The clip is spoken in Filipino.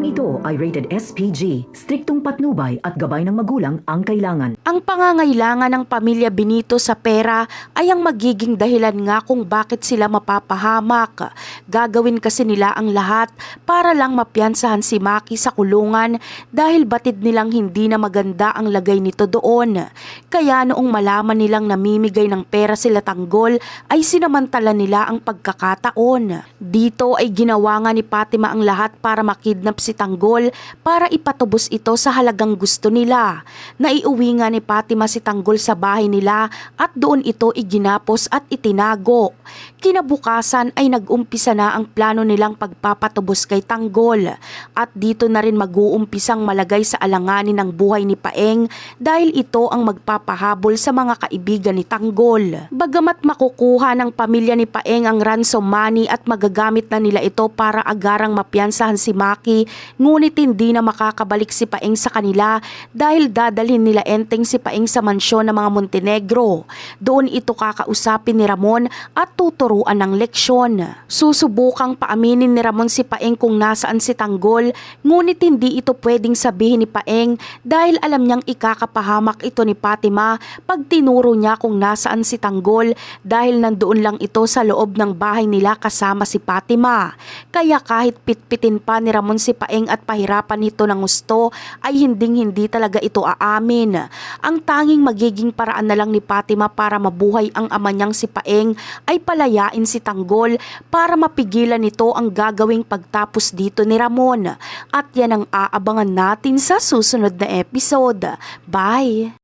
Programang ito ay rated SPG, striktong patnubay at gabay ng magulang ang kailangan. Ang pangangailangan ng pamilya Benito sa pera ay ang magiging dahilan nga kung bakit sila mapapahamak. Gagawin kasi nila ang lahat para lang mapiyansahan si Maki sa kulungan dahil batid nilang hindi na maganda ang lagay nito doon. Kaya noong malaman nilang namimigay ng pera sila Tanggol ay sinamantala nila ang pagkakataon. Dito ay ginawa nga ni Fatima ang lahat para makidnap si Tanggol para ipatubos ito sa halagang gusto nila. Naiuwi nga ni Fatima si Tanggol sa bahay nila at doon ito iginapos at itinago. Kinabukasan ay nag-umpisa na ang plano nilang pagpapatubos kay Tanggol at dito na rin mag-uumpisang malagay sa alanganin ng buhay ni Paeng dahil ito ang magpapahabol sa mga kaibigan ni Tanggol. Bagamat makukuha ng pamilya ni Paeng ang ransom money at magagamit na nila ito para agarang mapiyansahan si Maki, ngunit hindi na makakabalik si Paeng sa kanila dahil dadalhin nila enteng si Paeng sa mansyon ng mga Montenegro. Doon ito kakausapin ni Ramon at tuturuan ng leksyon. Susubukang paaminin ni Ramon si Paeng kung nasaan si Tanggol, ngunit hindi ito pwedeng sabihin ni Paeng dahil alam niyang ikakapahamak ito ni Fatima pag tinuro niya kung nasaan si Tanggol dahil nandoon lang ito sa loob ng bahay nila kasama si Fatima. Kaya kahit pitpitin pa ni Ramon si Paeng at pahirapan ito ng gusto ay hindi talaga ito aamin. Ang tanging magiging paraan na lang ni Fatima para mabuhay ang ama niyang si Paeng ay palayain si Tanggol para mapigilan nito ang gagawing pagtapos dito ni Ramon. At yan ang aabangan natin sa susunod na episode. Bye!